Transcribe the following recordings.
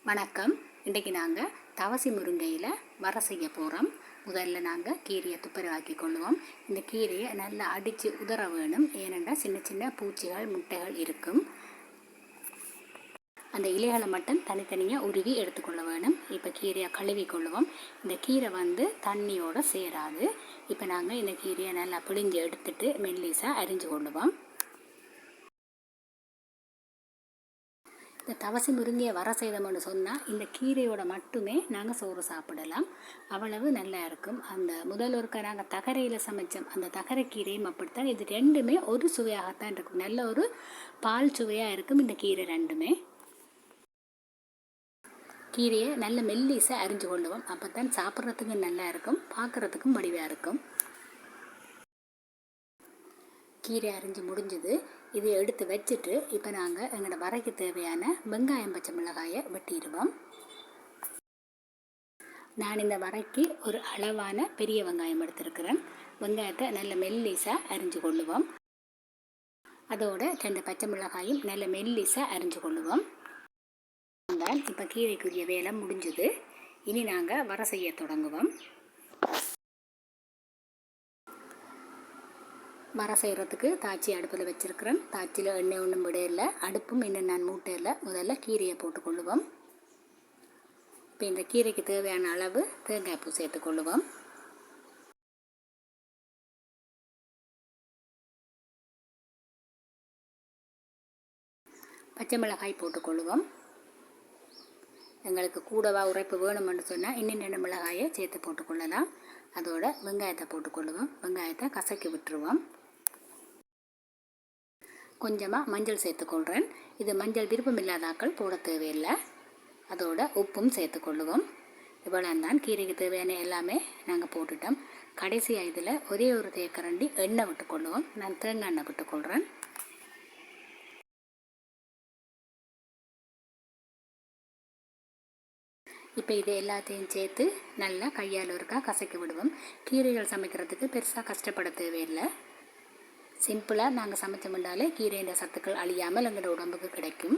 வணக்கம். இன்றைக்கு நாங்கள் தவசி முருங்கையில் வர செய்ய போகிறோம். முதல்ல நாங்கள் கீரையை துப்புரவாக்கி கொள்ளுவோம். இந்த கீரையை நல்லா அடித்து உதற வேணும். ஏனென்றால் சின்ன சின்ன பூச்சிகள் முட்டைகள் இருக்கும். அந்த இலைகளை மட்டும் தனித்தனியாக உருவி எடுத்துக்கொள்ள வேணும். இப்போ கீரையை கழுவி கொள்ளுவோம். இந்த கீரை தண்ணியோடு சேராது. இப்போ நாங்கள் இந்த கீரையை நல்லா பிழிஞ்சு எடுத்துட்டு மெல்லிசாக அரிஞ்சு கொள்ளுவோம். இந்த தவசி முருங்கையை வர செய்தோம்னு சொன்னால் இந்த கீரையோட மட்டுமே நாங்கள் சோறு சாப்பிடலாம். அவ்வளவு நல்லா இருக்கும். அந்த முதல் ஒருக்க நாங்கள் தகரையில் சமைச்சோம். அந்த தகரை கீரையும் அப்படித்தான். இது ரெண்டுமே ஒரு சுவையாகத்தான் இருக்கும். நல்ல ஒரு பால் சுவையாக இருக்கும் இந்த கீரை ரெண்டுமே. கீரையை நல்ல மெல்லிசாக அரிஞ்சு கொள்ளுவோம். அப்போ தான் சாப்பிட்றதுக்கும் நல்லா இருக்கும், பார்க்குறதுக்கும் வடிவாக இருக்கும். கீரை அரிஞ்சு முடிஞ்சது. இதை எடுத்து வச்சுட்டு இப்போ நாங்கள் எங்களோட வரைக்கு தேவையான வெங்காயம் பச்சை மிளகாயை வெட்டிடுவோம். நான் இந்த வரைக்கு ஒரு அளவான பெரிய வெங்காயம் எடுத்துருக்கிறேன். வெங்காயத்தை நல்ல மெல்லிசாக அரிஞ்சு கொள்ளுவோம். அதோட 2 பச்சை மிளகாயும் நல்ல மெல்லிசாக அரிஞ்சு கொள்ளுவோம். இப்போ கீரைக்குரிய வேலை முடிஞ்சது. இனி நாங்கள் வர செய்ய தொடங்குவோம். வர செய்கிறதுக்கு தாச்சி அடுப்பில் வச்சுருக்கிறேன். தாச்சியில் எண்ணெய் ஒன்றும் விடையில்லை, அடுப்பும் இன்னும் நான் மூட்டையில். முதல்ல கீரையை போட்டுக்கொள்ளுவோம். இப்போ இந்த கீரைக்கு தேவையான அளவு தேங்காய் பூ சேர்த்துக்கொள்ளுவோம். பச்சை மிளகாய் போட்டுக்கொள்ளுவோம். எங்களுக்கு கூடவா உரைப்பு வேணுமென்னு சொன்னால் இன்னும் 2 மிளகாயை சேர்த்து போட்டுக்கொள்ளலாம். அதோட வெங்காயத்தை போட்டுக்கொள்ளுவோம். வெங்காயத்தை கசக்கி விட்டுருவோம். கொஞ்சமாக மஞ்சள் சேர்த்துக்கொள்கிறேன். இது மஞ்சள் விருப்பம் இல்லாதாக்கள் போட தேவையில்லை. அதோட உப்பும் சேர்த்துக்கொள்ளுவோம். இவ்வளோ தான் கீரைக்கு தேவையான எல்லாமே நாங்கள் போட்டுட்டோம். கடைசியாக இதில் ஒரே ஒரு தேக்கரண்டி எண்ணெய் விட்டுக்கொள்ளுவோம். நான் தேங்காய் எண்ணெய் விட்டுக்கொள்கிறேன். இப்போ இது எல்லாத்தையும் சேர்த்து நல்லா கையால் ஒருக்கா கசக்கி விடுவோம். கீரைகள் சமைக்கிறதுக்கு பெருசாக கஷ்டப்பட தேவையில்லை. சிம்பிளாக நாங்கள் சமைச்சோம்னாலே கீரைன்ற சத்துக்கள் அழியாமல் எங்களோட உடம்புக்கு கிடைக்கும்.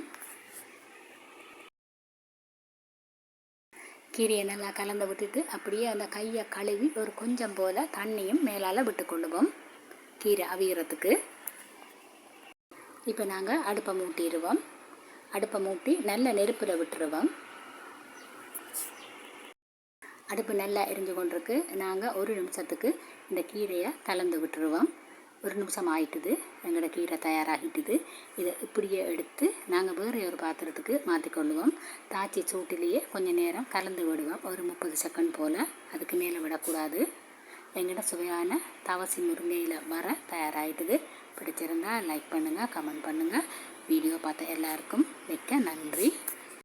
கீரையை நல்லா கலந்து விட்டுட்டு அப்படியே அந்த கையை கழுவி ஒரு கொஞ்சம் போல் தண்ணியும் மேலால் விட்டுக்கொள்ளுவோம் கீரை அவியறதுக்கு. இப்போ நாங்கள் அடுப்பை மூட்டிடுவோம். அடுப்பை மூட்டி நல்ல நெருப்பில் விட்டுருவோம். அடுப்பு நல்லா எரிஞ்சு கொண்டிருக்கு. நாங்கள் 1 நிமிஷத்துக்கு இந்த கீரையை கலந்து விட்டுருவோம். 1 நிமிஷம் ஆகிட்டுது. எங்களோட கீரை தயாராகிட்டுது. இதை இப்படியே எடுத்து நாங்கள் வேறு ஒரு பாத்திரத்துக்கு மாற்றிக்கொள்ளுவோம். தாச்சி சூட்டிலேயே கொஞ்சம் நேரம் கலந்து விடுவோம். ஒரு 30 செகண்ட் போல். அதுக்கு மேலே விடக்கூடாது. எங்களோட சுவையான தவசி முருங்கையில் வர தயாராகிட்டுது. பிடிச்சிருந்தால் லைக் பண்ணுங்கள், கமெண்ட் பண்ணுங்கள். வீடியோ பார்த்த எல்லாருக்கும் மிக்க நன்றி.